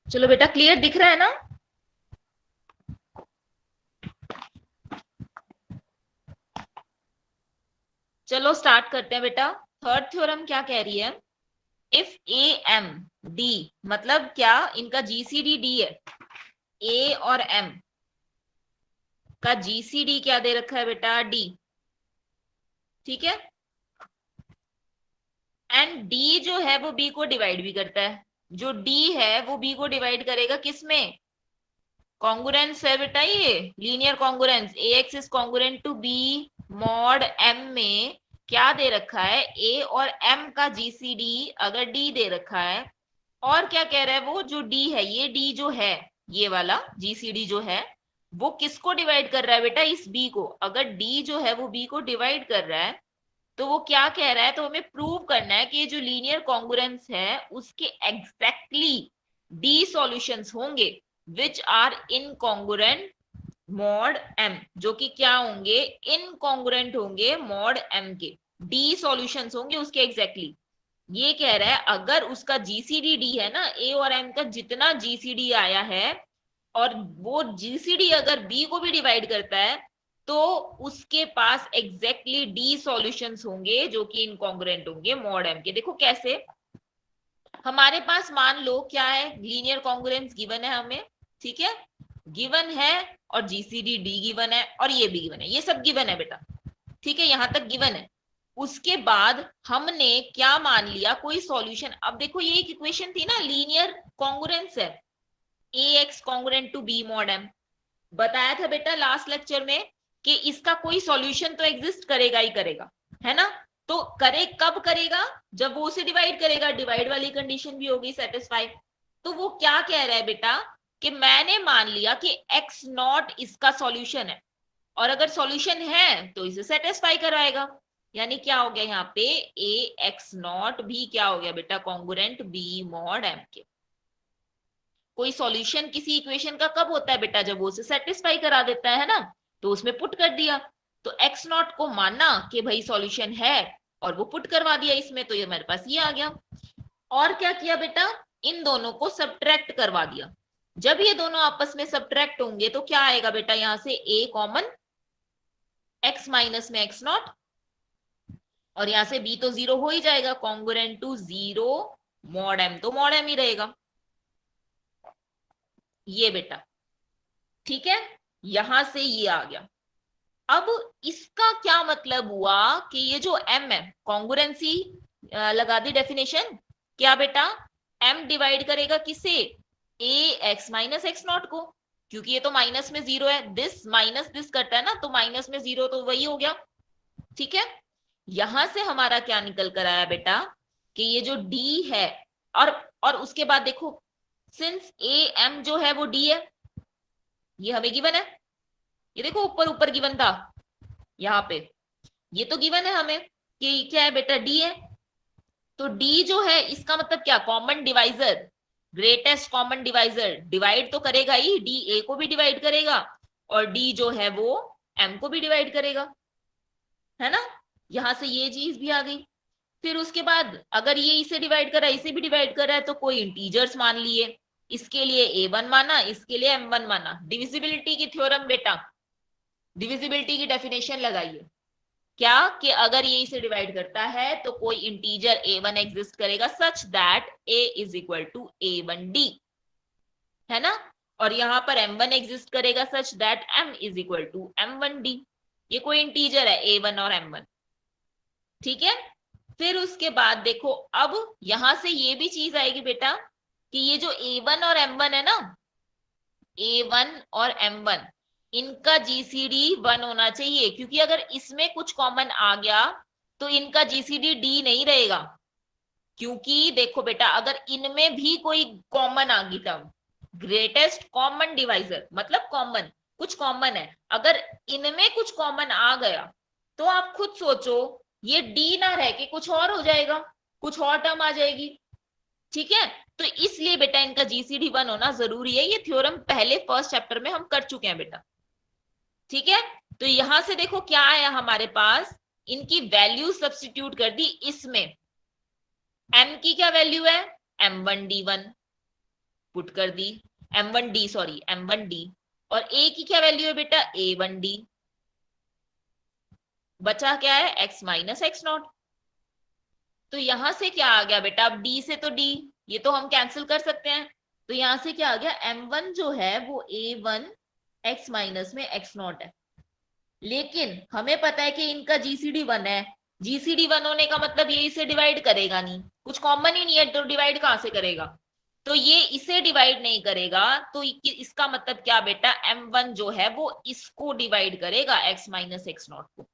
चलो बेटा, क्लियर दिख रहा है ना? चलो स्टार्ट करते हैं बेटा। थर्ड थ्योरम क्या कह रही है? इफ ए एम डी, मतलब क्या इनका जीसीडी डी है। ए और एम का जीसीडी क्या दे रखा है बेटा? डी। ठीक है। एंड डी जो है वो बी को डिवाइड भी करता है। जो डी है वो बी को डिवाइड करेगा किस में? कॉन्ग्रुएंस है बेटा, ये linear congruence. A X is congruent to B mod M में क्या दे रखा है? ए और एम का जीसीडी अगर डी दे रखा है। और क्या कह रहा है वो? जो डी है, ये डी जो है, ये वाला जीसीडी जो है, वो किसको डिवाइड कर रहा है बेटा? इस बी को। अगर डी जो है वो बी को डिवाइड कर रहा है तो वो क्या कह रहा है? तो हमें प्रूव करना है कि जो लीनियर कॉन्ग्रुएंस है उसके एग्जैक्टली डी सॉल्यूशंस होंगे which are incongruent mod M, जो कि क्या होंगे? इनकॉन्ग्रुएंट होंगे मॉड एम के। डी सॉल्यूशंस होंगे उसके एग्जैक्टली। ये कह रहा है अगर उसका जीसीडी डी है ना, ए और एम का जितना जीसीडी आया है, और वो जीसीडी अगर बी को भी डिवाइड करता है, तो उसके पास एग्जैक्टली डी सॉल्यूशंस होंगे जो कि इनकॉन्ग्रुएंट होंगे मॉड एम के। देखो कैसे। हमारे पास मान लो क्या है? लीनियर कॉन्ग्रुएंस गिवन है हमें। ठीक है, गिवन है, और जीसीडी डी गिवन है, और ये भी गिवन है, ये सब गिवन है बेटा। ठीक है, यहां तक गिवन है। उसके बाद हमने क्या मान लिया? कोई सॉल्यूशन। अब देखो, ये एक इक्वेशन थी ना, लीनियर कॉन्ग्रुएंस है, a x congruent to B mod m. बताया था बेटा लास्ट लेक्चर में कि इसका कोई सॉल्यूशन तो एग्जिस्ट करेगा ही करेगा, है ना? तो करे कब करेगा? जब वो उसे डिवाइड करेगा। डिवाइड वाली कंडीशन भी होगी सेटिस्फाई। तो वो क्या कह रहा है बेटा? कि मैंने मान लिया कि एक्स नॉट इसका सॉल्यूशन है, और अगर सॉल्यूशन है तो इसे सेटिस्फाई कराएगा। यानी क्या हो गया यहाँ पे? ए एक्स नॉट भी क्या हो गया बेटा? कॉन्ग्रुएंट बी मॉड एम के। कोई सॉल्यूशन किसी इक्वेशन का कब होता है बेटा? जब वो उसे सेटिस्फाई करा देता है ना। तो उसमें पुट कर दिया, तो एक्स नॉट को माना कि भाई सॉल्यूशन है, और वो पुट करवा दिया इसमें, तो ये मेरे पास ये आ गया। और क्या किया बेटा? इन दोनों को सब्ट्रैक्ट करवा दिया। जब ये दोनों आपस में सब्ट्रैक्ट होंगे तो क्या आएगा बेटा? यहां से ए कॉमन, एक्स माइनस में एक्स नॉट, और यहां से बी तो जीरो हो ही जाएगा, congruent to zero mod M, तो मॉड एम ही रहेगा ये बेटा। ठीक है, यहां से ये आ गया। अब इसका क्या मतलब हुआ? कि ये जो m है, कॉन्ग्रुएंसी लगा दी डेफिनेशन। क्या बेटा? m डिवाइड करेगा किसे? ए एक्स माइनस एक्स नॉट को, क्योंकि ये तो माइनस में जीरो है। दिस माइनस दिस करता है ना, तो माइनस में जीरो तो वही हो गया। ठीक है, यहां से हमारा क्या निकल कर आया बेटा? कि ये जो d है, और उसके बाद देखो, सिंस ए एम जो है वो d है, ये हमें गिवन है। ये देखो ऊपर ऊपर गिवन था यहाँ पे, ये तो गिवन है हमें कि क्या है बेटा? डी है। तो डी जो है इसका मतलब क्या? Common divisor, greatest common divisor. Divide तो करेगा ही, डी ए को भी डिवाइड करेगा, और डी जो है वो एम को भी डिवाइड करेगा, है ना? यहां से ये चीज भी आ गई। फिर उसके बाद अगर ये इसे डिवाइड कर रहा है, इसे भी डिवाइड कर रहा है, तो कोई इंटीजर्स मान लिए। इसके लिए a1 माना, इसके लिए m1 माना। डिविजिबिलिटी की थ्योरम बेटा, डिविजिबिलिटी की डेफिनेशन लगाइए। क्या? कि अगर ये इसे डिवाइड करता है तो कोई इंटीजर a1 एग्जिस्ट करेगा such that a is equal to a1d, है ना? और यहां पर m1 एग्जिस्ट करेगा such that m is equal to m1d। ये कोई इंटीजर है a1 और m1। ठीक है, फिर उसके बाद देखो, अब यहां से ये भी चीज आएगी बेटा कि ये जो a1 और m1 है ना, a1 और m1, इनका जीसीडी 1 होना चाहिए, क्योंकि अगर इसमें कुछ कॉमन आ गया तो इनका जीसीडी डी नहीं रहेगा। क्योंकि देखो बेटा, अगर इनमें भी कोई कॉमन आ गई, तब ग्रेटेस्ट कॉमन डिवाइजर मतलब कॉमन, कुछ कॉमन है, अगर इनमें कुछ कॉमन आ गया तो आप खुद सोचो, ये डी ना रह के कुछ और हो जाएगा, कुछ और टर्म आ जाएगी। ठीक है, तो इसलिए बेटा इनका जीसीडी 1 होना जरूरी है। ये थ्योरम पहले फर्स्ट चैप्टर में हम कर चुके हैं बेटा। ठीक है, तो यहां से देखो क्या आया हमारे पास, इनकी वैल्यू सब्स्टिट्यूट कर दी इसमें। m की क्या वैल्यू है? m1d1, पुट कर दी, m1d सॉरी m1d, और a की क्या वैल्यू है बेटा a1d, बचा क्या है x माइनस एक्स नॉट। तो यहां से क्या आ गया बेटा, अब d से तो d, ये तो हम कैंसिल कर सकते हैं, तो यहां से क्या आ गया m1 जो है वो a1 x माइनस में x नॉट है। लेकिन हमें पता है कि इनका जीसीडी 1 है, जीसीडी 1 होने का मतलब ये इसे डिवाइड करेगा नहीं, कुछ कॉमन ही नहीं है तो डिवाइड कहां से करेगा, तो ये इसे डिवाइड नहीं करेगा, तो इसका मतलब क्या बेटा m1 जो है वो इसको डिवाइड करेगा x माइनस एक्स नॉट को।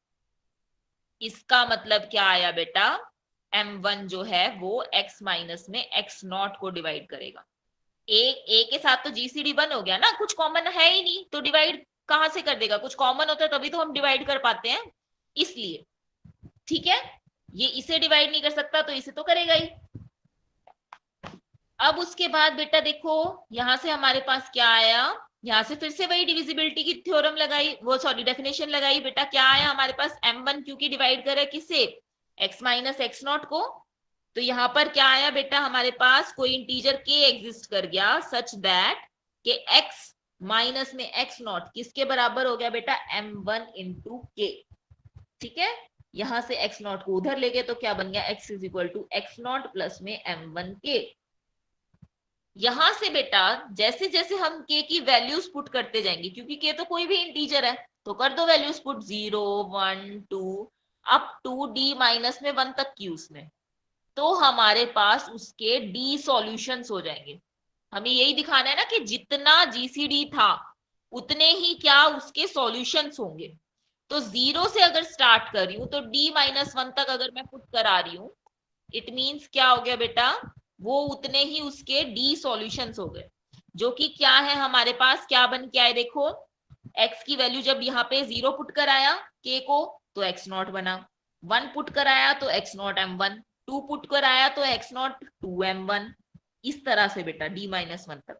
इसका मतलब क्या आया बेटा, m1 जो है वो x माइनस में x नॉट को डिवाइड करेगा। ए के साथ तो जीसीडी 1 हो गया ना, कुछ कॉमन है ही नहीं तो डिवाइड कहां से कर देगा, कुछ कॉमन होता है तभी तो हम डिवाइड कर पाते हैं, इसलिए। ठीक है, ये इसे डिवाइड नहीं कर सकता तो इसे तो करेगा ही। अब उसके बाद बेटा देखो यहां से हमारे पास क्या आया, यहां से फिर से वही डिविजिबिलिटी की थ्योरम लगाई, वो सॉरी डेफिनेशन लगाई बेटा, क्या आया हमारे पास m1 क्योंकि डिवाइड करे किसे x माइनस एक्स नॉट को, तो यहां पर क्या आया बेटा हमारे पास कोई इंटीजर k एग्जिस्ट कर गया सच दैट कि x माइनस में एक्स नॉट किसके बराबर हो गया बेटा m1 इंटू के। ठीक है, यहां से एक्स नॉट को उधर ले गए तो क्या बन गया x is equal to X not plus में m1 के। यहां से बेटा जैसे जैसे हम k की वैल्यूज पुट करते जाएंगे, क्योंकि k तो कोई भी इंटीजर है, तो कर दो values put 0 1 2 up to d minus में 1 तक की उसमें, तो हमारे पास उसके d सॉल्यूशंस हो जाएंगे। हमें यही दिखाना है ना कि जितना जीसीडी था उतने ही क्या उसके सॉल्यूशंस होंगे। तो 0 से अगर स्टार्ट कर रही हूं तो d माइनस 1 तक अगर मैं पुट करा रही हूं, इट मीन्स क्या हो गया बेटा, वो उतने ही उसके डी सॉल्यूशंस हो गए, जो कि क्या है हमारे पास क्या बन के आए देखो, x की वैल्यू जब यहाँ पे 0 पुट कराया k को तो x नॉट बना, 1 पुट कराया तो x नॉट m1, 2 पुट कराया तो x नॉट 2m1, इस तरह से बेटा d माइनस 1 तक।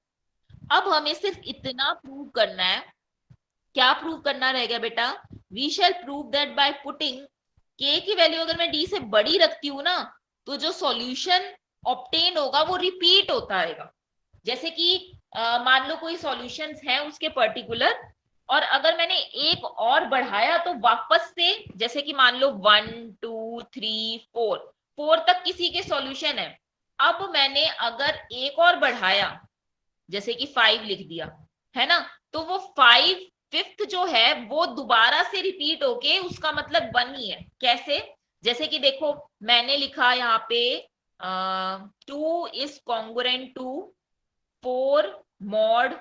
अब हमें सिर्फ इतना प्रूव करना है, क्या प्रूव करना रहेगा बेटा, we shall prove that by putting k की वैल्यू अगर मैं d से बड़ी रखती हूँ ना, तो जो सॉल्यूशन ऑब्टेन होगा वो रिपीट होता रहेगा। जैसे कि मान लो कोई सॉल्यूशंस है उसके पर्टिकुलर, और अगर मैंने एक और बढ़ाया तो वापस से, जैसे कि मान लो 1 2 3 4 तक किसी के सॉल्यूशन है, अब मैंने अगर एक और बढ़ाया जैसे कि 5 लिख दिया है ना, तो वो 5 फिफ्थ जो है वो दोबारा से रिपीट होके उसका मतलब 1 ही है। कैसे, जैसे कि देखो मैंने लिखा यहाँ पे 2 इज कॉन्ग्रुएंट टू 4 मॉड,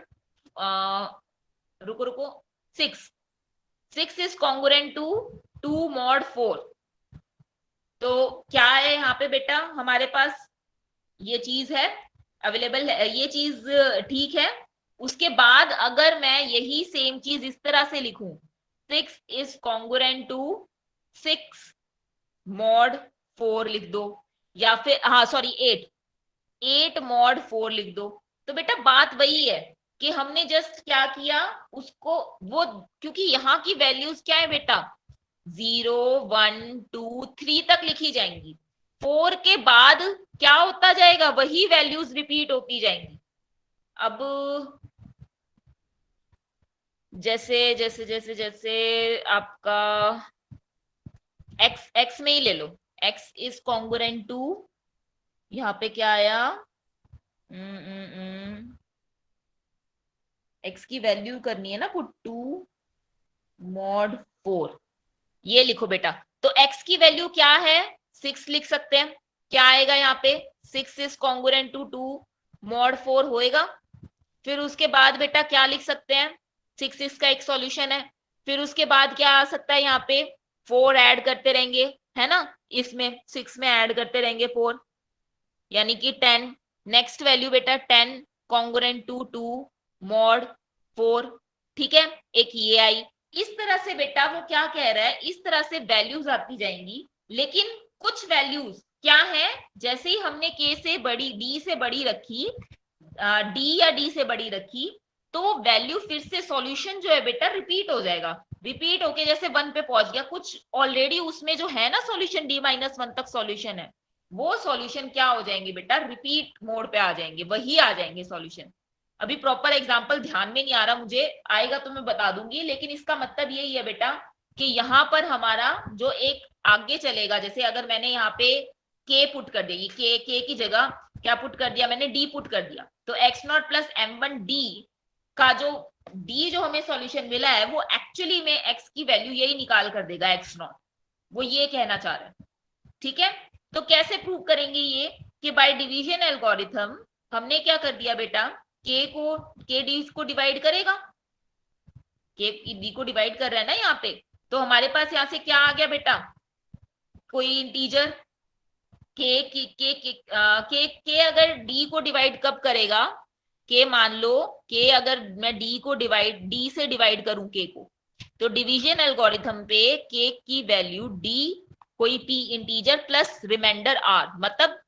रुको रुको 6 इज कॉन्ग्रुएंट टू 2 मॉड 4। तो क्या है यहाँ पे बेटा हमारे पास ये चीज है अवेलेबल है, ये चीज ठीक है। उसके बाद अगर मैं यही सेम चीज इस तरह से लिखूं, 6 इज कॉन्ग्रुएंट टू 6 मॉड 4 लिख दो, या फिर हाँ सॉरी 8 मॉड 4 लिख दो, तो बेटा बात वही है कि हमने जस्ट क्या किया उसको, वो क्योंकि यहाँ की वैल्यूज क्या है बेटा 0 1 2 3 तक लिखी जाएंगी, 4 के बाद क्या होता जाएगा वही वैल्यूज रिपीट होती जाएंगी। अब जैसे जैसे जैसे जैसे आपका x में ही ले लो, x इज कॉन्ग्रुएंट टू, यहाँ पे क्या आया x की वैल्यू करनी है ना पुट 2 मॉड 4, ये लिखो बेटा। तो x की वैल्यू क्या है 6 लिख सकते हैं, क्या आएगा यहाँ पे 6 इज कॉन्ग्रुएंट टू 2 मॉड 4 होएगा। फिर उसके बाद बेटा क्या लिख सकते हैं, 6 इसका एक सॉल्यूशन है, फिर उसके बाद क्या आ सकता है यहाँ पे 4 ऐड करते रहेंगे है ना, इसमें 6 में ऐड करते रहेंगे 4 यानी कि 10, नेक्स्ट वैल्यू बेटा 10 कॉन्ग्रुएंट टू 2 मॉड 4। ठीक है, एक ये आई, इस तरह से बेटा वो क्या कह रहा है, इस तरह से वैल्यूज आती जाएंगी। लेकिन कुछ वैल्यूज क्या है, जैसे ही हमने k से बड़ी d से बड़ी रखी, d या d से बड़ी रखी, तो वैल्यू फिर से सॉल्यूशन जो है बेटा रिपीट हो जाएगा, रिपीट होके जैसे 1 पे पहुंच गया, कुछ ऑलरेडी उसमें जो है ना सॉल्यूशन d माइनस 1 तक सॉल्यूशन है, वो सॉल्यूशन क्या हो जाएंगे बेटा, रिपीट मोड पे आ जाएंगे, वही आ जाएंगे सॉल्यूशन। अभी प्रॉपर एग्जांपल ध्यान में नहीं आ रहा मुझे, आएगा तो मैं बता दूंगी, लेकिन इसका मतलब यही है बेटा कि यहाँ पर हमारा जो एक आगे चलेगा, जैसे अगर मैंने यहाँ पे के पुट कर दिया, के की जगह क्या पुट कर दिया मैंने, डी पुट कर दिया, तो X not plus M one D का जो डी जो हमें सॉल्यूशन मिला है वो एक्चुअली में एक्स की वैल्यू यही निकाल कर देगा, एक्स नॉट, वो ये कहना चाह रहा है। ठीक है, तो कैसे प्रूव करेंगे ये, कि बाय डिवीजन एल्गोरिथम हमने क्या कर दिया बेटा, के डी को डिवाइड करेगा, के डी को डिवाइड कर रहा है ना यहाँ पे, तो हमारे पास यहाँ से क्या आ गया बेटा, कोई इंटीजर के अगर डी को डिवाइड कब करेगा, के मान लो के अगर मैं डी को डिवाइड डी से डिवाइड करूं के को, तो डिवीजन एल्गोरिथम पे के की वैल्यू डी कोई P integer plus remainder R, मतलब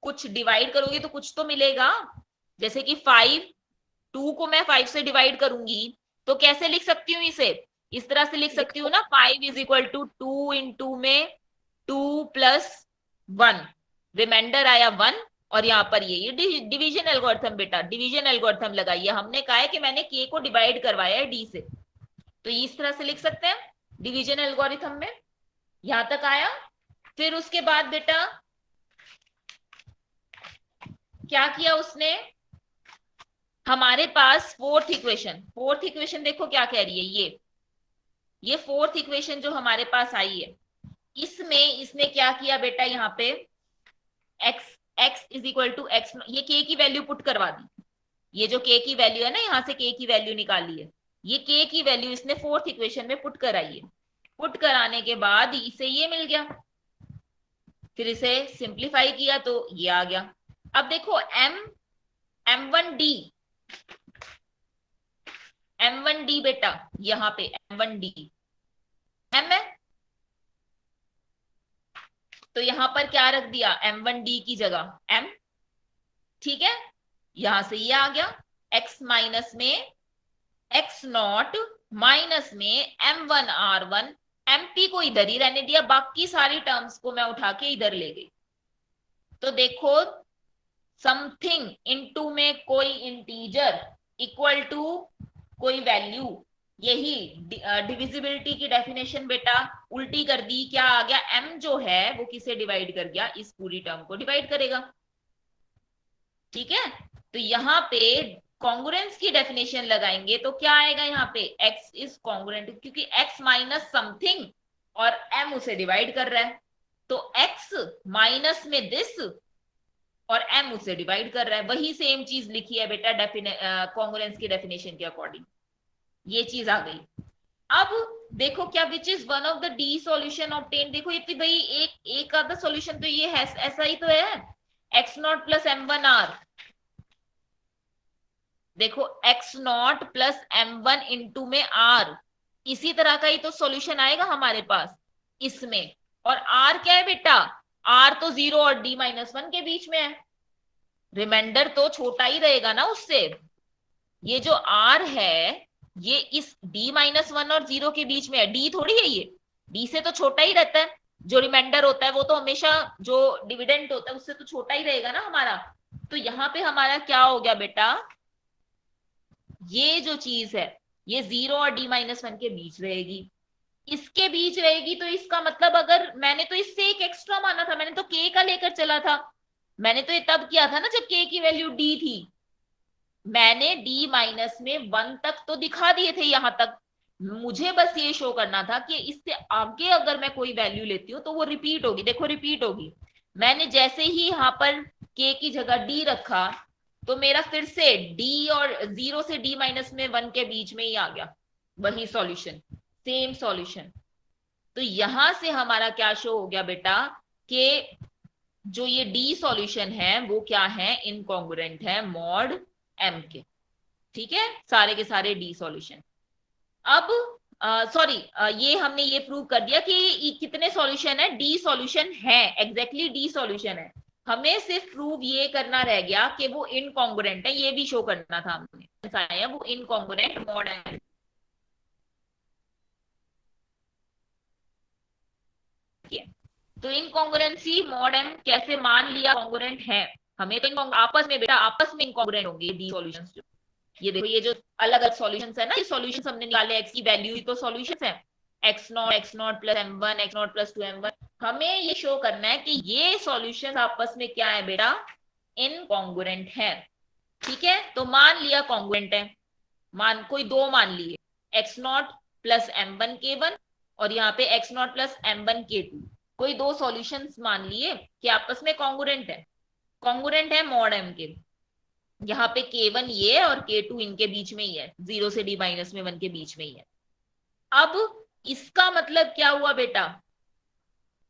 कुछ डिवाइड करोगे तो कुछ तो मिलेगा, जैसे कि 5, 2 को मैं 5 से डिवाइड करूंगी तो कैसे लिख सकती हूँ इसे, इस तरह से लिख सकती हूँ ना, 5 इज इक्वल टू 2 इंटू में 2 प्लस 1, रिमाइंडर आया 1, और यहाँ पर ये डिवीजन एल्गोरिथम बेटा, डिवीजन एल्गोरिथम लगाइए, हमने कहा है कि मैंने के को डिवाइड करवाया है डी से, तो इस तरह से लिख सकते हैं डिवीजन एल्गोरिथम में, यहां तक आया। फिर उसके बाद बेटा क्या किया उसने, हमारे पास फोर्थ इक्वेशन देखो क्या कह रही है, ये फोर्थ इक्वेशन जो हमारे पास आई है, इसमें इसने क्या किया बेटा, यहाँ पे x is equal to X, ये के की वैल्यू पुट करवा दी, ये जो के की वैल्यू है ना, यहां से के की वैल्यू निकाली है, ये के की वैल्यू इसने फोर्थ इक्वेशन में पुट कराई है, पुट कराने के बाद इसे ये मिल गया, फिर इसे सिंप्लीफाई किया तो ये आ गया। अब देखो m1d बेटा, यहाँ पे m1d m है, तो यहां पर क्या रख दिया, m1d की जगह m, ठीक है, यहां से ये आ गया, x माइनस में x नॉट माइनस में m1r1, mp को इधर ही रहने दिया, बाकी सारी टर्म्स को मैं उठा के इधर ले गई, तो देखो समथिंग इनटू में कोई इंटीजर इक्वल टू कोई वैल्यू, यही डिविजिबिलिटी की डेफिनेशन बेटा उल्टी कर दी, क्या आ गया, m जो है वो किसे डिवाइड कर गया, इस पूरी टर्म को डिवाइड करेगा। ठीक है, तो यहाँ पे कॉन्ग्रुएंस की डेफिनेशन लगाएंगे तो क्या आएगा, यहाँ पे x इज कॉन्ग्रुएंट, क्योंकि x माइनस समथिंग और m उसे डिवाइड कर रहा है, तो x माइनस में दिस और m उसे डिवाइड कर रहा है, वही सेम चीज लिखी है बेटा कॉन्ग्रुएंस की डेफिनेशन के अकॉर्डिंग, ये चीज आ गई। अब देखो क्या, which is one of the D solution obtain, देखो ये तो भाई एक आधा सॉल्यूशन तो ये है, ऐसा ही तो है, x not plus M one r, देखो x not plus M one into में आर, इसी तरह का ही तो सॉल्यूशन आएगा हमारे पास इसमें, और आर क्या है बेटा, आर तो 0 और डी माइनस 1 के बीच में है, रिमाइंडर तो छोटा ही रहेगा ना उससे, ये जो आर है ये इस d माइनस 1 और 0 के बीच में है, d थोड़ी है ये, d से तो छोटा ही रहता है, जो रिमाइंडर होता है वो तो हमेशा जो डिविडेंड होता है उससे तो छोटा ही रहेगा ना हमारा, तो यहाँ पे हमारा क्या हो गया बेटा, ये जो चीज है ये 0 और d माइनस 1 के बीच रहेगी, इसके बीच रहेगी, तो इसका मतलब अगर मैंने तो इससे एक एक्स्ट्रा माना था, मैंने तो k का लेकर चला था, मैंने तो ये तब किया था ना जब k की वैल्यू d थी, मैंने d माइनस में 1 तक तो दिखा दिए थे, यहां तक मुझे बस ये शो करना था कि इससे आगे अगर मैं कोई वैल्यू लेती हूँ तो वो रिपीट होगी, देखो रिपीट होगी, मैंने जैसे ही यहाँ पर k की जगह d रखा तो मेरा फिर से d और 0 से d माइनस में 1 के बीच में ही आ गया, वही सॉल्यूशन, सेम सॉल्यूशन, तो यहां से हमारा क्या शो हो गया बेटा कि जो ये d सॉल्यूशन है वो क्या है, इनकॉन्ग्रुएंट है मॉड m के, ठीक है, सारे के सारे d सॉल्यूशन। अब सॉरी ये हमने ये प्रूव कर दिया कि कितने सॉल्यूशन है, d सॉल्यूशन है, एग्जैक्टली d सॉल्यूशन है, हमें सिर्फ प्रूव ये करना रह गया कि वो इनकॉन्ग्रुएंट है, ये भी शो करना था हमने, ऐसा है वो इनकॉन्ग्रुएंट मॉड m, तो इनकॉन्ग्रुएंसी मॉड एम कैसे मान लिया कॉन्ग्रुएंट है, हमें तो आपस में बेटा आपस में इनकॉन्ग्रुएंट होंगे दी सॉल्यूशंस। ये देखो ये जो अलग अलग सॉल्यूशंस है ना, ये सॉल्यूशंस हमने निकाले, एक्स की वैल्यू तो सॉल्यूशंस है, x not plus m1 x not plus 2m1। हमें ये शो करना है कि ये सॉल्यूशंस आपस में क्या है बेटा, इनकॉन्ग्रुएंट है। ठीक है, तो मान लिया कॉन्ग्रुएंट है, मान कोई दो मान लिए, x not plus m1 k1 और यहाँ पे x not plus m1 k2, कोई दो सॉल्यूशंस मान लिए कि आपस में कॉन्ग्रुएंट है। कॉन्ग्रुएंट है मॉड m के, यहाँ पे k1 ये और k2 इनके बीच में ही है, 0 से d माइनस में 1 के बीच में ही है। अब इसका मतलब क्या हुआ बेटा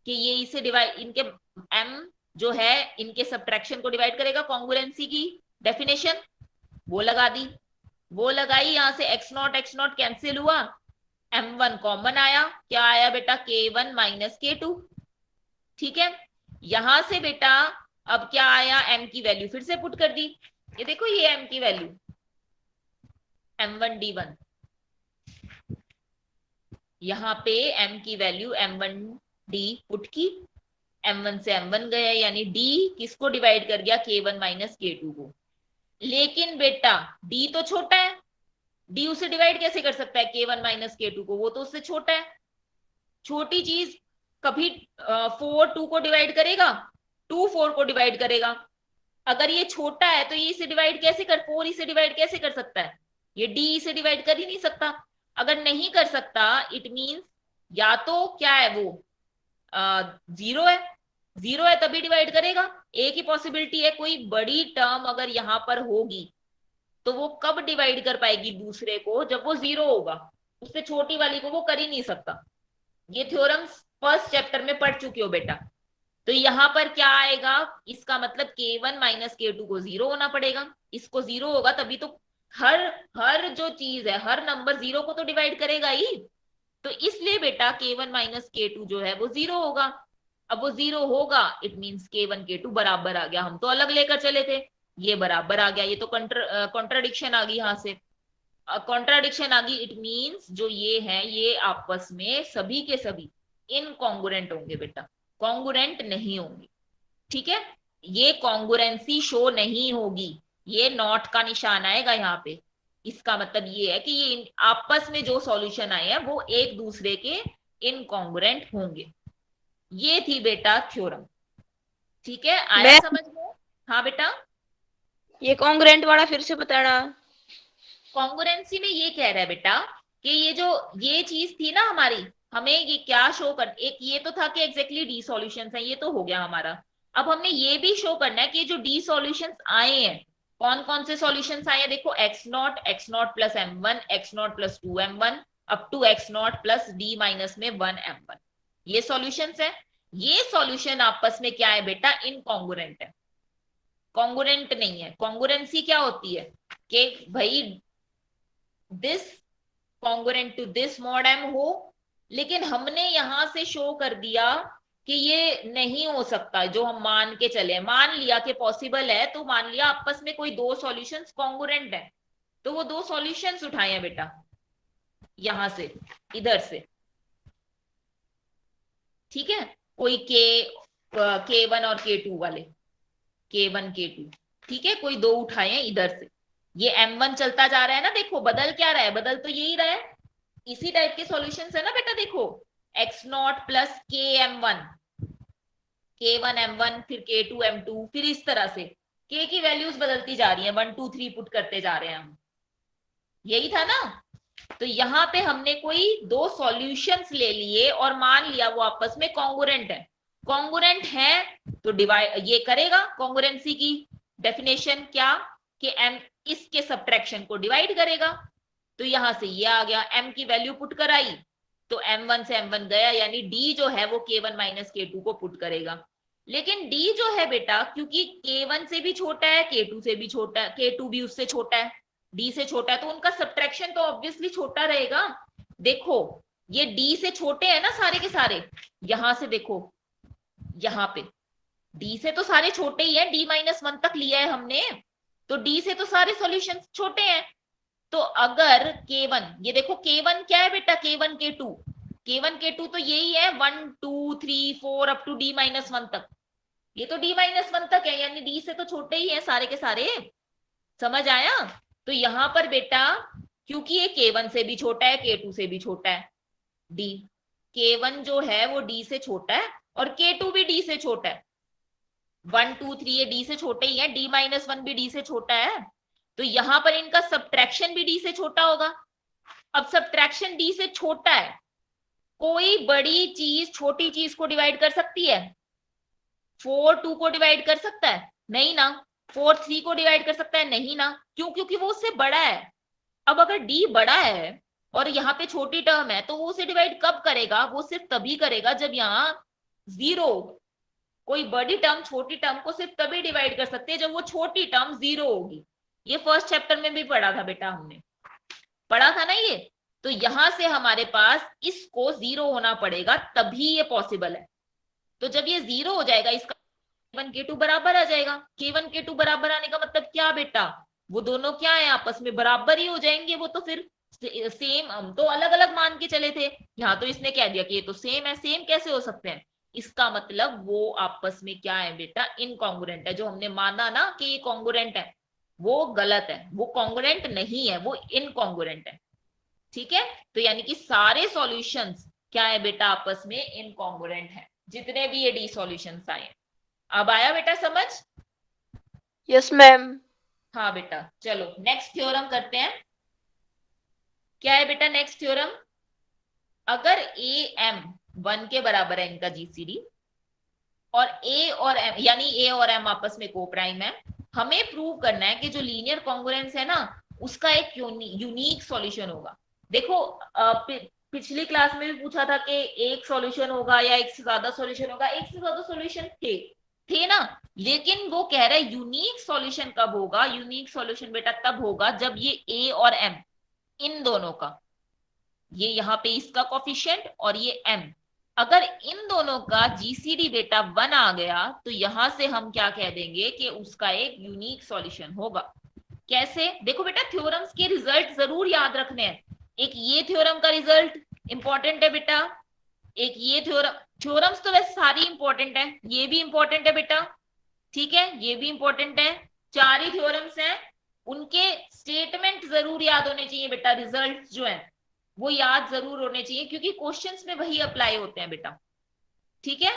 कि ये इसे डिवाइड, इनके m जो है इनके सब्ट्रैक्शन को डिवाइड करेगा, कॉन्ग्रुएंसी की डेफिनेशन वो लगा दी, वो लगाई, यहां से x नॉट कैंसिल हुआ, m1 कॉमन आया, क्या आया बेटा k1 माइनस k2। ठीक है, यहां से बेटा अब क्या आया, m की वैल्यू फिर से पुट कर दी, ये देखो ये m की वैल्यू m1 d1, यहां पे m की वैल्यू m1 d पुट की, m1 से m1 गया, यानी d किसको डिवाइड कर गया, k1 माइनस k2 को। लेकिन बेटा d तो छोटा है, d उसे डिवाइड कैसे कर सकता है k1 माइनस k2 को, वो तो उससे छोटा है। छोटी चीज कभी 4 2 को डिवाइड करेगा, 2 4 को डिवाइड करेगा। अगर ये छोटा है तो ये इसे डिवाइड कैसे कर, 4 इसे डिवाइड कैसे कर सकता है, ये d इसे डिवाइड कर ही नहीं सकता। अगर नहीं कर सकता इट मींस या तो क्या है वो 0 है, 0 है तभी डिवाइड करेगा। एक ही पॉसिबिलिटी है, कोई बड़ी टर्म अगर यहां पर होगी तो वो कब डिवाइड कर पाएगी दूसरे को, जब वो 0 होगा, उससे छोटी वाली को वो कर ही नहीं सकता। ये थ्योरम फर्स्ट चैप्टर में पढ़ चुके हो बेटा। तो यहां पर क्या आएगा, इसका मतलब k1 माइनस k2 को 0 होना पड़ेगा, इसको 0 होगा तभी तो हर हर जो चीज है, हर नंबर 0 को तो डिवाइड करेगा ही। तो इसलिए बेटा k1 माइनस k2 जो है वो 0 होगा। अब वो 0 होगा इट मींस k1 k2 बराबर आ गया, हम तो अलग लेकर चले थे, ये बराबर आ गया, ये तो कॉन्ट्राडिक्शन आ गई, यहां से कॉन्ट्राडिक्शन आ गई। इट मींस जो ये है ये आपस में सभी के सभी इनकॉन्ग्रुएंट होंगे बेटा, कॉन्ग्रुएंट नहीं होंगे। ठीक है, ये कॉन्ग्रुएंसी शो नहीं होगी, ये नॉट का निशान आएगा यहाँ पे। इसका मतलब ये है कि ये आपस में जो सॉल्यूशन आए हैं वो एक दूसरे के इनकॉन्ग्रुएंट होंगे। ये थी बेटा थ्योरम। ठीक है, आया समझ में? हाँ बेटा, ये कॉन्ग्रुएंट वाला फिर से बताना। कॉन्ग्रुएंसी में ये कह रहा है बेटा कि ये जो ये चीज थी ना हमारी, हमें ये क्या शो कर, एक ये तो था कि एग्जैक्टली डी सॉल्यूशंस है, ये तो हो गया हमारा। अब हमने ये भी शो करना है कि जो डी सॉल्यूशंस आए हैं, कौन कौन से सॉल्यूशंस आए हैं, देखो x not plus m1 x not plus 2m1 up to x not plus d minus में 1m1, ये सॉल्यूशंस है। ये सॉल्यूशन आपस में क्या है बेटा, इनकॉन्ग्रुएंट है, कॉन्ग्रुएंट नहीं है। कॉन्ग्रुएंसी क्या होती है कि भाई this congruent to this mod m हो, लेकिन हमने यहां से शो कर दिया कि ये नहीं हो सकता, जो हम मान के चले, मान लिया कि पॉसिबल है, तो मान लिया आपस में कोई दो सॉल्यूशंस कॉन्ग्रुएंट है, तो वो दो सॉल्यूशंस उठाए हैं बेटा यहां से, इधर से। ठीक है, कोई k1 और k2 वाले, k1 k2, ठीक है, कोई दो उठाए हैं इधर से। ये m1 चलता जा रहा है ना, देखो बदल क्या रहा है, बदल तो यही रहा है, इसी टाइप के सॉल्यूशंस है ना बेटा। देखो x not plus k m1, k1 m1 फिर k2 m2, फिर इस तरह से k की वैल्यूज बदलती जा रही है, 1 2 3 पुट करते जा रहे हैं हम, यही था ना। तो यहाँ पे हमने कोई दो सॉल्यूशंस ले लिए और मान लिया वो आपस में कॉन्ग्रुएंट है। कॉन्ग्रुएंट है तो डिवाइड ये करेगा, कॉन्ग्रुएंसी की डेफिनेशन क्या कि m इसके सब्ट्रैक्शन को डिवाइड करेगा। तो यहां से ये आ गया, m की वैल्यू पुट कराई तो m1 से m1 गया, यानी d जो है वो k1 माइनस k2 को पुट करेगा। लेकिन d जो है बेटा, क्योंकि k1 से भी छोटा है, k2 से भी छोटा है, k2 भी उससे छोटा है, d से छोटा है, तो उनका सब्ट्रैक्शन तो ऑब्वियसली छोटा रहेगा। देखो ये d से छोटे हैं ना सारे के सारे, यहां से देखो यहाँ पे d से तो सारे छोटे ही है, d माइनस 1 तक लिया है हमने, तो d से तो सारे सॉल्यूशन छोटे हैं। तो अगर k1, ये देखो k1 क्या है बेटा, k1 k2, K1 K2 तो यही है 1 2 3 4 अप टू D-1 तक। ये तो D-1 तक है, यानी D से तो छोटे ही है सारे के सारे। समझ आया? तो यहां पर बेटा क्योंकि ये K1 से भी छोटा है, K2 से भी छोटा है, D, K1 जो है वो D से छोटा है और K2 भी D से छोटा है। 1 2 3 ये D से छोटे ही है, D-1 भी D से छोटा है, तो यहां पर इनका सब्ट्रैक्शन भी D से छोटा होगा। अब सब्ट्रैक्शन D से छोटा है, कोई बड़ी चीज छोटी चीज को डिवाइड कर सकती है? 4 2 को डिवाइड कर सकता है? नहीं ना। 4 3 को डिवाइड कर सकता है? नहीं ना। क्यों? क्योंकि वो उससे बड़ा है। अब अगर D बड़ा है और यहाँ पे छोटी टर्म है, तो वो उसे डिवाइड कब करेगा? वो सिर्फ तभी करेगा जब यहाँ 0। कोई बड़ी टर्म छोटी टर्म को सिर्फ तभी डिवाइड कर सकते हैं जब वो छोटी टर्म 0 होगी। ये फर्स्ट चैप्टर में भी पढ़ा था बेटा, हमने पढ़ा था ना ये। तो यहां से हमारे पास इसको 0 होना पड़ेगा, तभी ये पॉसिबल है। तो जब ये 0 हो जाएगा, इसका K1 K2 बराबर आ जाएगा। K1 K2 बराबर आने का मतलब क्या बेटा? वो दोनों क्या है, आपस में बराबर ही हो जाएंगे। वो तो फिर सेम, हम तो अलग अलग मान के चले थे, यहाँ तो इसने कह दिया कि ये तो सेम है। सेम कैसे हो सकते हैं? इसका मतलब वो आपस में क्या है बेटा? इनकॉन्ग्रुएंट है। जो हमने माना ना कि ये कॉन्ग्रुएंट है, वो गलत है। वो कॉन्ग्रुएंट नहीं है, वो इनकॉन्ग्रुएंट है। ठीक है? तो यानी कि सारे सॉल्यूशंस क्या है बेटा? आपस में इनकॉन्ग्रुएंट है, जितने भी ये डी सॉल्यूशंस आए। अब आया बेटा समझ? Yes ma'am. हाँ बेटा, चलो नेक्स्ट थ्योरम करते हैं। क्या है बेटा नेक्स्ट थ्योरम? अगर ए एम 1 के बराबर है इनका जीसीडी, और ए और एम यानी ए और एम आपस में को प्राइम है, हमें प्रूव करना है कि जो लीनियर कॉन्ग्रुएंस है ना, उसका एक यूनिक सॉल्यूशन होगा। देखो पिछली क्लास में भी पूछा था कि एक सॉल्यूशन होगा या एक से ज्यादा सॉल्यूशन होगा। एक से ज्यादा सॉल्यूशन थे ना, लेकिन वो कह रहा है यूनिक सॉल्यूशन कब होगा? यूनिक सॉल्यूशन बेटा तब होगा जब ये ए और एम, इन दोनों का, ये यहाँ पे इसका कोफिशिएंट और ये एम, अगर इन दोनों का जीसीडी बेटा 1 आ गया, तो यहां से हम क्या कह देंगे कि उसका एक यूनिक सॉल्यूशन होगा। कैसे? देखो बेटा, थ्योरम्स के रिजल्ट जरूर याद रखने हैं। एक ये थ्योरम का रिजल्ट इंपॉर्टेंट है बेटा, एक ये थ्योरम्स तो वैसे सारी इंपॉर्टेंट है, ये भी इंपॉर्टेंट है बेटा, ठीक है, ये भी इंपॉर्टेंट है। 4 ही थ्योरम्स हैं, उनके स्टेटमेंट जरूर याद होने चाहिए बेटा। रिजल्ट जो है वो याद जरूर होने चाहिए, क्योंकि क्वेश्चंस में वही अप्लाई होते हैं बेटा। ठीक है?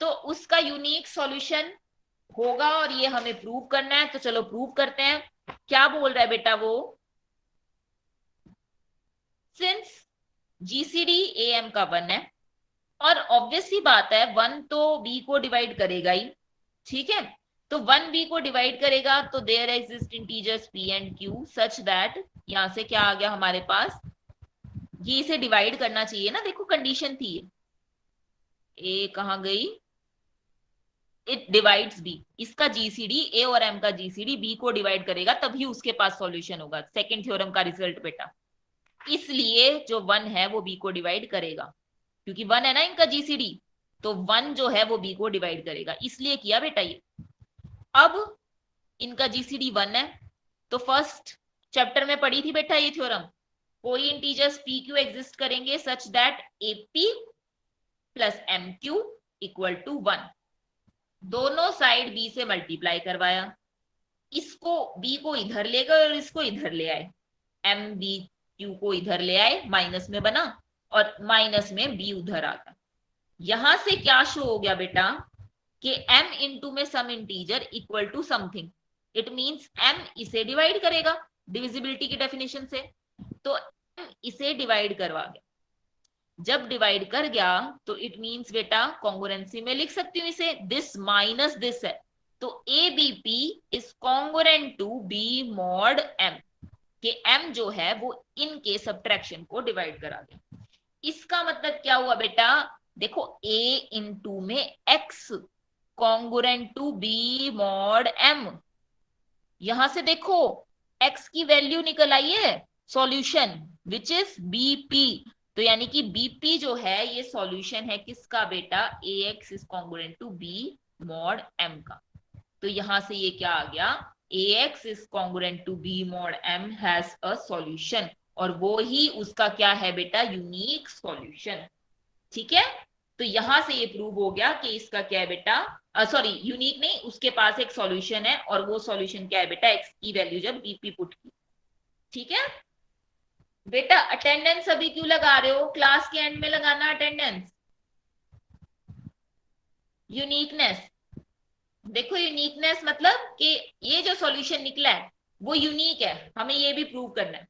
तो उसका यूनिक सॉल्यूशन होगा और ये हमें प्रूव करना है। तो चलो प्रूव करते हैं। क्या बोल रहा है बेटा वो? सिंस जीसीडी ए एम का 1 है, और ऑब्वियस सी बात है 1 तो बी को डिवाइड करेगा ही, ठीक है? तो 1 बी को डिवाइड करेगा, तो there exist integers P and Q such that, यहां से क्या आ गया हमारे पास? ये इसे डिवाइड करना चाहिए ना। देखो कंडीशन थी, ए कहां गई? It divides B. इसका जीसीडी, ए और एम का जीसीडी बी को डिवाइड करेगा, तभी उसके पास सॉल्यूशन होगा। सेकंड थ्योरम का रिजल्ट बेटा। इसलिए जो 1 है वो बी को डिवाइड करेगा, क्योंकि 1 है ना इनका जीसीडी, तो 1 जो है वो बी को डिवाइड करेगा, इसलिए किया बेटा ये। अब इनका जीसीडी 1 है, तो फर्स्ट चैप्टर में पढ़ी थी बेटा ये थ्योरम। कोई इंटीजर्स पी क्यू एग्जिस्ट करेंगे such that AP plus M Q equal to 1। दोनों साइड बी से मल्टीप्लाई करवाया, इसको बी को इधर ले गए और इसको इधर ले आए। एम बी क्यू को इधर ले आए, माइनस में बना, और माइनस में बी उधर आता। यहां से क्या शो हो गया बेटा कि m इंटू में some integer equal to something. It means m इसे डिवाइड करेगा डिविजिबिलिटी की डेफिनेशन से, तो m इसे डिवाइड करवा गया। जब डिवाइड कर गया तो इट मींस बेटा कॉन्ग्रुएंसी में लिख सकती हूँ इसे, दिस माइनस दिस है, तो A B P is congruent to B mod m, कि m जो है वो इनके सब्ट्रैक्शन को डिवाइड करा गया। इसका मतलब क्या हुआ बेटा? देखो a इंटू में x congruent to b mod m। यहां से देखो x की वैल्यू निकल आई है, सॉल्यूशन विच इज bp। तो यानी कि bp जो है ये सॉल्यूशन है किसका बेटा? ax is congruent to b mod m का। तो यहां से ये क्या आ गया? ax is congruent to b mod m has a solution, और वो ही उसका क्या है बेटा? Unique solution. ठीक है, तो यहां से ये प्रूव हो गया कि इसका क्या है बेटा, सॉरी यूनिक नहीं, उसके पास एक सॉल्यूशन है और वो सॉल्यूशन क्या है बेटा, एक्स की वैल्यू जब बीपी पुट की। ठीक है बेटा, अटेंडेंस अभी क्यों लगा रहे हो, क्लास के एंड में लगाना अटेंडेंस। यूनिकनेस, देखो यूनिकनेस मतलब कि ये जो सॉल्यूशन निकला है वो यूनिक है, हमें ये भी प्रूव करना है।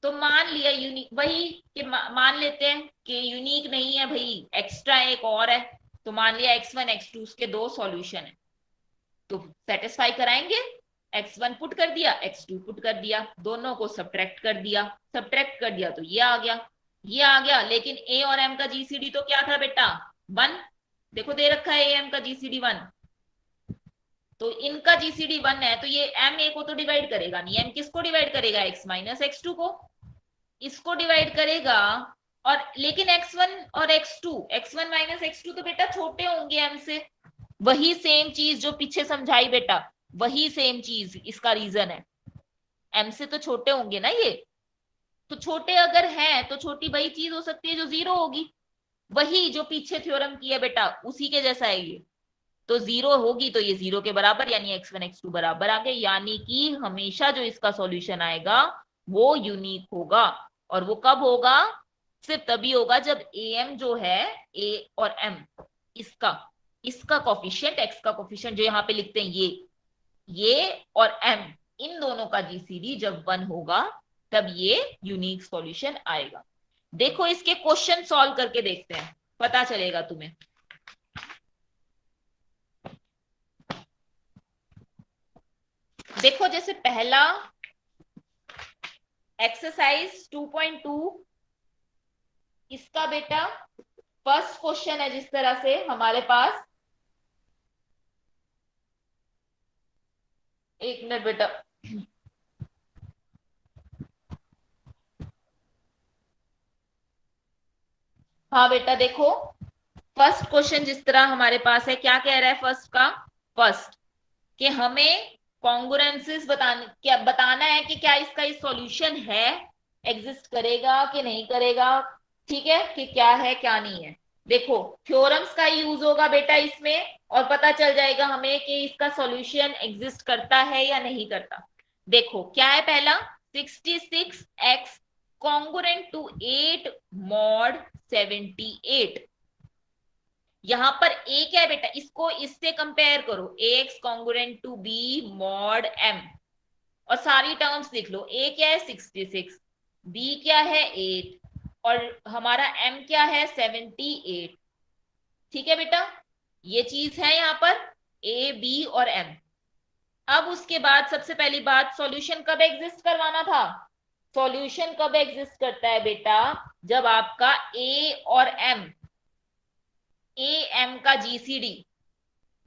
तो मान लिया यूनिक, वही कि मान लेते हैं कि यूनिक नहीं है भाई, एक्स्ट्रा एक और है, तो मान लिया x1 x2 उसके दो सॉल्यूशन है, तो सेटिस्फाई कराएंगे। x1 पुट कर दिया, x2 पुट कर दिया, दोनों को सब्ट्रैक्ट कर दिया, सब्ट्रैक्ट कर दिया तो ये आ गया, ये आ गया। लेकिन a और m का जीसीडी तो क्या था बेटा, 1। देखो दे रखा है am का जीसीडी 1, तो इनका जीसीडी 1 है, तो ये m a को तो डिवाइड करेगा नहीं, m किसको डिवाइड करेगा, x माइनस x2 को, इसको डिवाइड करेगा। और लेकिन x1 और x2, x1 माइनस x2 तो बेटा छोटे होंगे m से, वही सेम चीज जो पीछे समझाई बेटा, वही सेम चीज इसका रीजन है, m से तो छोटे होंगे ना ये, तो छोटे अगर हैं तो छोटी वही चीज हो सकती है जो जीरो होगी, वही जो पीछे थ्योरम की है बेटा उसी के जैसा है ये, तो जीरो होगी तो ये जीरो के बराबर, यानी x1 x2 बराबर आ गए, यानी कि हमेशा जो इसका सॉल्यूशन आएगा वो यूनिक होगा। और वो कब होगा, सिर्फ तभी होगा जब am जो है, a और m, इसका इसका कोफिशिएंट, x का कोफिशिएंट जो यहाँ पे लिखते हैं ये और m, इन दोनों का जीसीडी जब 1 होगा तब ये यूनिक सॉल्यूशन आएगा। देखो इसके क्वेश्चन सॉल्व करके देखते हैं, पता चलेगा तुम्हें। देखो जैसे पहला एक्सरसाइज 2.2, इसका बेटा फर्स्ट क्वेश्चन है जिस तरह से हमारे पास, एक मिनट बेटा, हाँ बेटा देखो फर्स्ट क्वेश्चन जिस तरह हमारे पास है, क्या कह रहा है फर्स्ट का, फर्स्ट कि हमें कॉन्ग्रुएंसेस बताना है कि क्या इसका इस सॉल्यूशन है, एग्जिस्ट करेगा कि नहीं करेगा, ठीक है, कि क्या है क्या नहीं है। देखो थ्योरम्स का यूज होगा बेटा इसमें, और पता चल जाएगा हमें कि इसका सॉल्यूशन एग्जिस्ट करता है या नहीं करता। देखो क्या है पहला, 66x कॉन्ग्रुएंट टू 8 मॉड 78। यहां पर a क्या है बेटा, इसको इससे कंपेयर करो, ax congruent to b mod m, और सारी टर्म्स लिख लो, a क्या है 66, b क्या है 8, और हमारा m क्या है 78। ठीक है बेटा, ये चीज है यहाँ पर a b और m। अब उसके बाद सबसे पहली बात, सॉल्यूशन कब एग्जिस्ट करवाना था, सॉल्यूशन कब एग्जिस्ट करता है बेटा, जब आपका a और m, ए एम का जीसीडी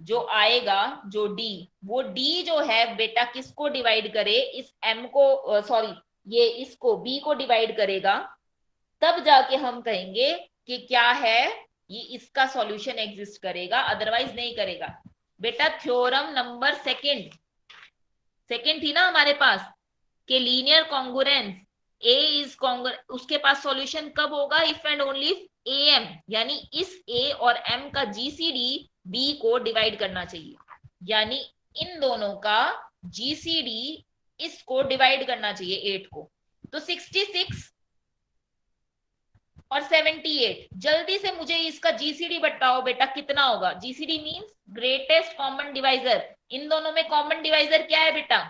जो आएगा, जो डी, वो डी जो है बेटा किसको डिवाइड करे, इस एम को, सॉरी ये इसको बी को डिवाइड करेगा, तब जाके हम कहेंगे कि क्या है, ये इसका सॉल्यूशन एग्जिस्ट करेगा, अदरवाइज नहीं करेगा। बेटा थ्योरम नंबर सेकंड, सेकंड थी ना हमारे पास कि linear congruence A is congruent, उसके पास सॉल्यूशन कब होगा, if and only A M, यानी इस ए और एम का जीसीडी बी को डिवाइड करना चाहिए, यानी इन दोनों का जीसीडी इसको डिवाइड करना चाहिए 8 को। तो 66 और 78, जल्दी से मुझे इसका जीसीडी बताओ बेटा कितना होगा, GCD means greatest common divisor, इन दोनों में कॉमन डिवाइजर क्या है बेटा,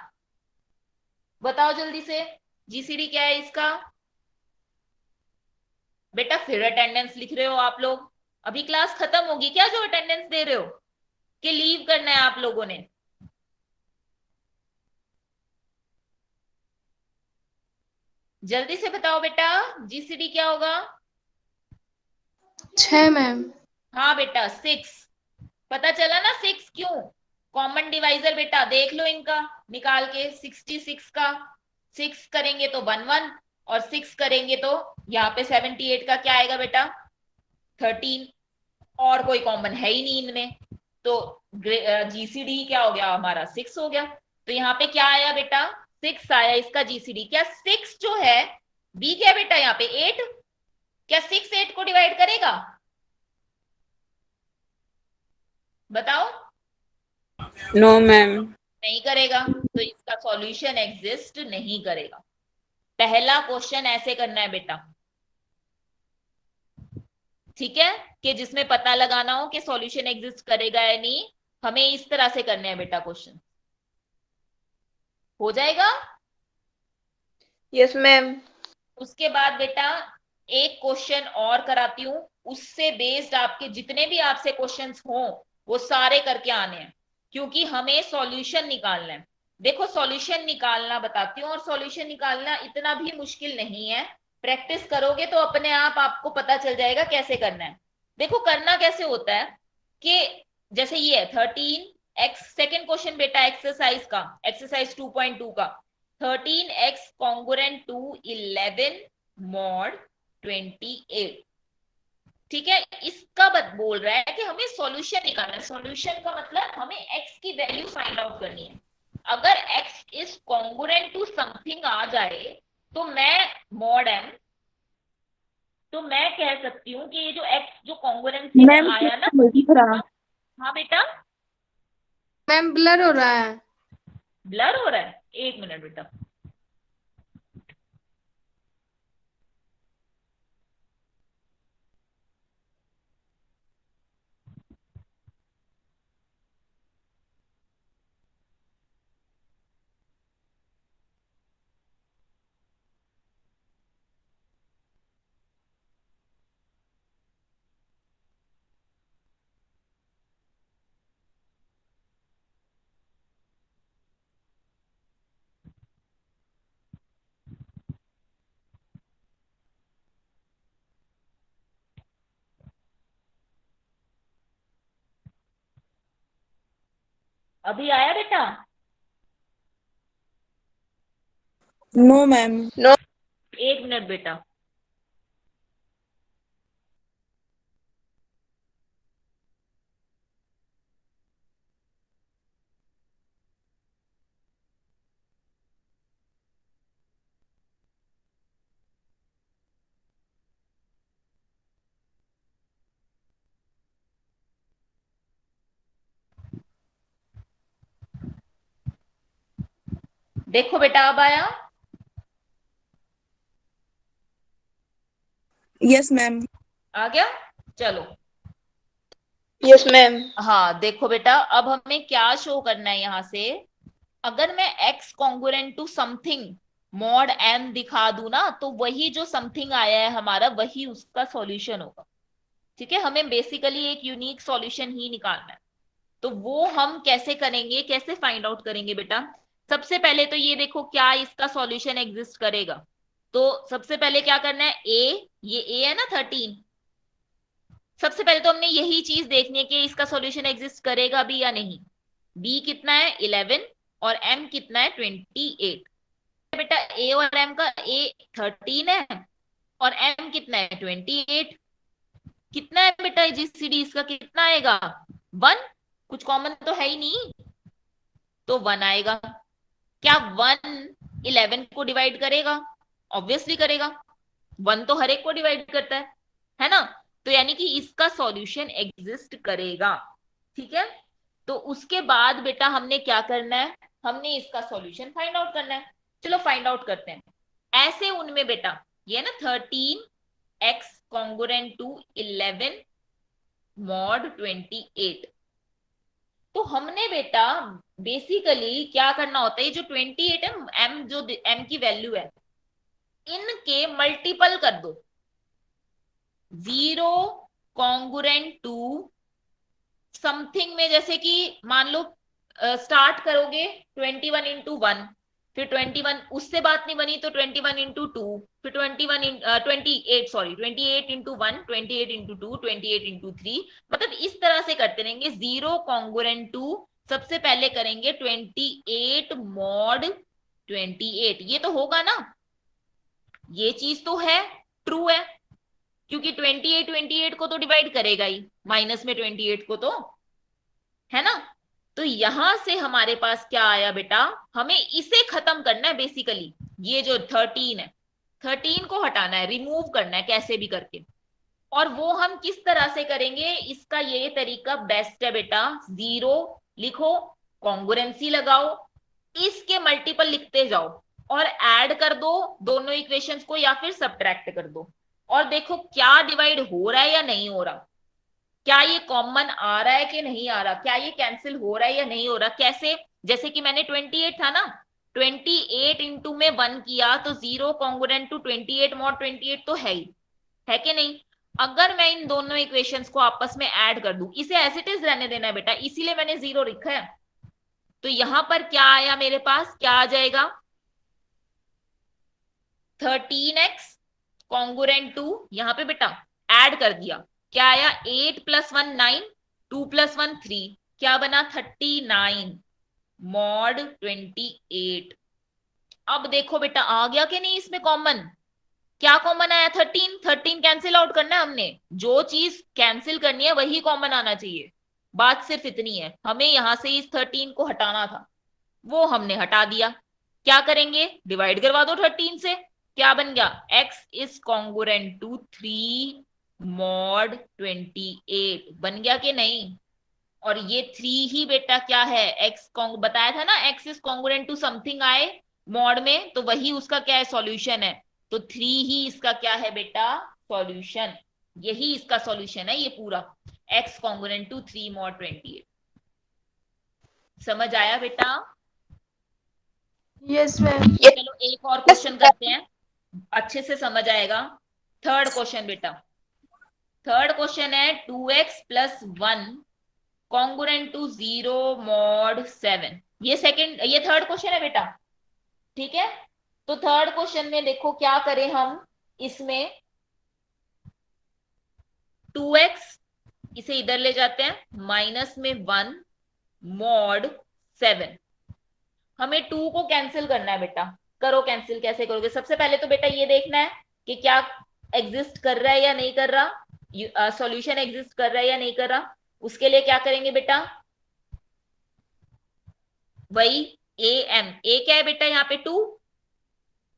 बताओ जल्दी से, जीसीडी क्या है इसका। बेटा फिर अटेंडेंस लिख रहे हो आप लोग, अभी क्लास खत्म होगी क्या जो अटेंडेंस दे रहे हो, कि लीव करना है आप लोगों ने। जल्दी से बताओ बेटा जीसीडी क्या होगा। 6 मैम। हाँ बेटा 6, पता चला ना 6 क्यों, कॉमन डिवाइजर बेटा देख लो इनका निकाल के, 66 का 6 करेंगे तो 1 1, और 6 करेंगे तो यहाँ पे 78 का क्या आएगा बेटा 13, और कोई कॉमन है ही नहीं इनमें, तो जीसीडी क्या हो गया हमारा 6 हो गया। तो यहाँ पे क्या आया बेटा 6 आया इसका जीसीडी, क्या 6 जो है बी क्या बेटा यहाँ पे 8, क्या 6 8 को डिवाइड करेगा, बताओ। No ma'am. नहीं करेगा, तो इसका सॉल्यूशन एग्जिस्ट नहीं करेगा। पहला क्वेश्चन ऐसे करना है बेटा, ठीक है, कि जिसमें पता लगाना हो कि सॉल्यूशन एग्जिस्ट करेगा या नहीं। हमें इस तरह से करने हैं बेटा क्वेश्चन। हो जाएगा। Yes, ma'am. उसके बाद बेटा एक क्वेश्चन और कराती हूं, उससे बेस्ड आपके जितने भी आपसे क्वेश्चंस हो वो सारे करके आने हैं, क्योंकि हमें सॉल्यूशन निकालना है। देखो सॉल्यूशन निकालना बताती हूँ, और सॉल्यूशन निकालना इतना भी मुश्किल नहीं है। प्रैक्टिस करोगे तो अपने आप आपको पता चल जाएगा कैसे करना है। देखो करना कैसे होता है कि जैसे ये है 13x, सेकेंड क्वेश्चन बेटा एक्सरसाइज का, एक्सरसाइज 2.2 का। 13x congruent to 11 mod 28। ठीक है, इसका बोल रहा है कि हमें सॉल्यूशन निकालना है। सॉल्यूशन का मतलब हमें x की वैल्यू फाइंड आउट करनी है। अगर x is congruent to something आ जाए तो मैं मॉड m, तो मैं कह सकती हूँ कि ये जो x जो कॉन्गुरेंसी में मैम आया ना। दिख रहा। हाँ बेटा, मैम ब्लर हो रहा है। ब्लर हो रहा है, एक मिनट बेटा। अभी आया बेटा? No ma'am. No. एक मिनट बेटा। देखो बेटा अब आया। Yes ma'am. आ गया, चलो। Yes, ma'am. हाँ देखो बेटा, अब हमें क्या शो करना है यहां से। अगर मैं x congruent to something mod m दिखा दूं ना, तो वही जो समथिंग आया है हमारा वही उसका सॉल्यूशन होगा। ठीक है, हमें बेसिकली एक यूनिक सॉल्यूशन ही निकालना है। तो वो हम कैसे करेंगे, कैसे फाइंड आउट करेंगे बेटा। सबसे पहले तो ये देखो क्या इसका सॉल्यूशन एग्जिस्ट करेगा। तो सबसे पहले क्या करना है, ये a है ना 13। सबसे पहले तो हमने यही चीज देखनी है कि इसका सॉल्यूशन एग्जिस्ट करेगा भी या नहीं। b कितना है 11 और m कितना है 28। बेटा a और m का a 13 है और m कितना है 28। कितना है बेटा जीसीडी इसका कितना आएगा 1। कुछ कॉमन तो है ही नहीं, तो 1 आएगा। क्या 1 11 को डिवाइड करेगा? ऑब्वियसली करेगा, 1 तो हर एक को डिवाइड करता है ना। तो यानी कि इसका सॉल्यूशन एग्जिस्ट करेगा। ठीक है, तो उसके बाद बेटा हमने क्या करना है, हमने इसका सॉल्यूशन फाइंड आउट करना है। चलो फाइंड आउट करते हैं। ऐसे उनमें बेटा ये ना 13x कॉन्गुरेंट टू 11 मॉड 28। तो हमने बेटा बेसिकली क्या करना होता है, ये जो 28 है m, जो m की वैल्यू है, इनके मल्टीपल कर दो। 0 कॉन्गुरेंट टू समथिंग में, जैसे कि मान लो स्टार्ट करोगे 21 इंटू 1, फिर 21 उससे बात नहीं बनी तो 21 इंटू 2, फिर 28 सॉरी 28 इंटू 1, 28 इंटू 2, 28 इंटू 3। मतलब इस तरह से करते रहेंगे। 0 कॉन्गुरेंट टू सबसे पहले करेंगे 28 मॉड 28। ये तो होगा ना, ये चीज तो है, ट्रू है, क्योंकि 28 28 को तो डिवाइड करेगा ही, माइनस में 28 को तो, है ना। तो यहां से हमारे पास क्या आया बेटा, हमें इसे खत्म करना है बेसिकली। ये जो 13 है, 13 को हटाना है, रिमूव करना है कैसे भी करके। और वो हम किस तरह से करेंगे, इसका ये तरीका बेस्ट है बेटा। जीरो लिखो, कॉन्ग्रुएंसी लगाओ, इसके मल्टीपल लिखते जाओ और ऐड कर दो दोनों इक्वेशंस को या फिर सब्ट्रैक्ट कर दो और देखो क्या डिवाइड हो रहा है या नहीं हो रहा, क्या ये कॉमन आ रहा है कि नहीं आ रहा, क्या ये कैंसिल हो रहा है या नहीं हो रहा। कैसे, जैसे कि मैंने 28 था ना, 28 इंटू में 1 किया तो 0 कॉन्ग्रुएंट टू 28 मॉड 28 तो है ही, है कि नहीं। अगर मैं इन दोनों इक्वेशंस को आपस में ऐड कर दूं, इसे एज इट इज रहने देना है बेटा, इसीलिए मैंने 0 लिखा है। तो यहां पर क्या आया मेरे पास, क्या आ जाएगा, 13x कॉन्ग्रुएंट टू, यहां पे बेटा ऐड कर दिया, क्या आया, 8 + 1 9, 2 + 1 3, क्या बना 39 मॉड 28। अब देखो बेटा आ गया कि नहीं इसमें कॉमन, क्या कॉमन आया, 13, 13 कैंसिल आउट करना है हमने, जो चीज कैंसिल करनी है वही कॉमन आना चाहिए। बात सिर्फ इतनी है, हमें यहां से इस 13 को हटाना था, वो हमने हटा दिया। क्या करेंगे, डिवाइड करवा दो 13 से, क्या बन गया, x is congruent to 3 mod 28, बन गया कि नहीं। और ये 3 ही बेटा क्या है, x बताया था ना, x is congruent to something आए मॉड में, तो वही उसका क्या है, सॉल्यूशन है। तो 3 ही इसका क्या है बेटा, सॉल्यूशन, यही इसका सॉल्यूशन है ये पूरा, x कॉन्ग्रुएंट टू 3 मॉड 28। समझ आया बेटा। Yes ma'am. चलो एक और क्वेश्चन करते हैं, अच्छे से समझ आएगा। थर्ड क्वेश्चन बेटा, थर्ड क्वेश्चन है 2x + 1 कॉन्ग्रुएंट टू 0 मॉड 7। ये सेकंड, ये थर्ड क्वेश्चन है बेटा, ठीक है। तो थर्ड क्वेश्चन में देखो क्या करें हम, इसमें 2x इसे इधर ले जाते हैं, माइनस में 1 मॉड 7, हमें 2 को कैंसिल करना है बेटा। करो कैंसिल, कैसे करोगे, सबसे पहले तो बेटा ये देखना है कि क्या एग्जिस्ट कर रहा है या नहीं कर रहा, सॉल्यूशन एग्जिस्ट कर रहा है या नहीं कर रहा। उसके लिए क्या करेंगे बेटा, वही ए क्या है बेटा यहाँ पे 2,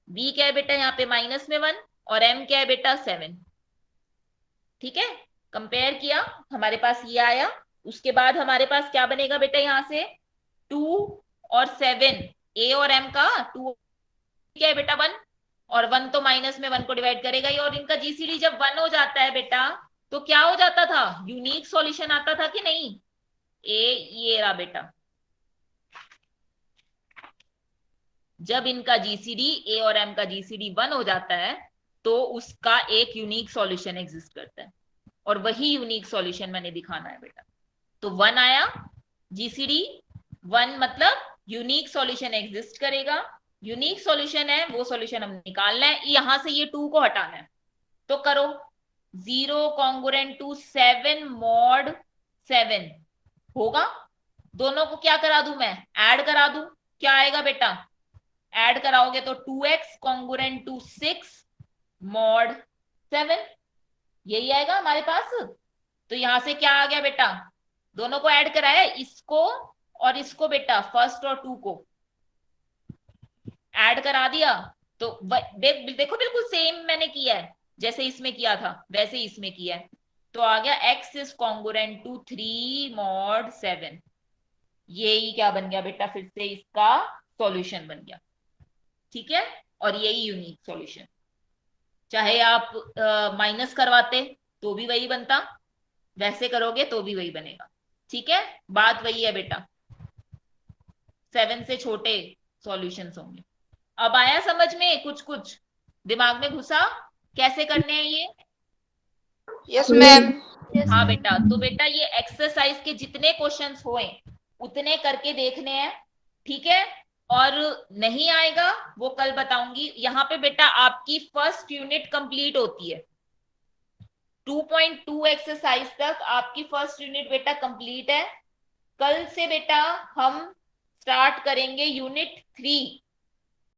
बी क्या है बेटा यहाँ पे माइनस में 1 और m क्या है बेटा 7, ठीक है। कंपेयर किया, हमारे पास ये आया, उसके बाद हमारे पास क्या बनेगा बेटा, यहां से 2 और 7, a और m का 2 क्या है बेटा 1 और 1 तो माइनस में 1 को डिवाइड करेगा ही, और इनका जीसीडी जब 1 हो जाता है बेटा तो क्या हो जाता था, यूनिक सॉल्यूशन आता था कि नहीं। ये रहा बेटा, जब इनका जीसीडी a और m का जीसीडी 1 हो जाता है तो उसका एक यूनिक सॉल्यूशन एग्जिस्ट करता है, और वही यूनिक सॉल्यूशन मैंने दिखाना है बेटा। तो 1 आया, जीसीडी 1 मतलब यूनिक सॉल्यूशन एग्जिस्ट करेगा, यूनिक सॉल्यूशन है वो सॉल्यूशन हम निकालना है, यहां से ये 2 को हटाना है। तो करो, 0 कॉन्ग्रुएंट टू 7 मॉड 7 होगा, दोनों को क्या करा दूं मैं, ऐड करा दूं, क्या आएगा बेटा, ऐड कराओगे तो 2x कॉन्ग्रुएंट टू 6 मॉड 7, यही आएगा हमारे पास। तो यहां से क्या आ गया बेटा, दोनों को ऐड कराया, इसको और इसको बेटा, फर्स्ट और 2 को ऐड करा दिया, तो देखो बिल्कुल सेम मैंने किया है, जैसे इसमें किया था वैसे इसमें किया है। तो आ गया x is congruent to 3 mod 7, यही क्या बन गया बेटा, फिर से इसका सॉल्यूशन बन गया, ठीक है। और यही यूनिक सॉल्यूशन, चाहे आप माइनस करवाते तो भी वही बनता, वैसे करोगे तो भी वही बनेगा, ठीक है। बात वही है बेटा, 7 से छोटे सॉल्यूशंस होंगे। अब आया समझ में, कुछ कुछ दिमाग में घुसा कैसे करने हैं ये। Yes ma'am. हाँ बेटा, तो बेटा ये एक्सरसाइज के जितने क्वेश्चंस हुए उतने करके देखने हैं, ठीक है। और नहीं आएगा वो कल बताऊंगी। यहाँ पे बेटा आपकी फर्स्ट यूनिट कंप्लीट होती है, 2.2 एक्सरसाइज तक आपकी फर्स्ट यूनिट बेटा कंप्लीट है। कल से बेटा हम स्टार्ट करेंगे यूनिट 3,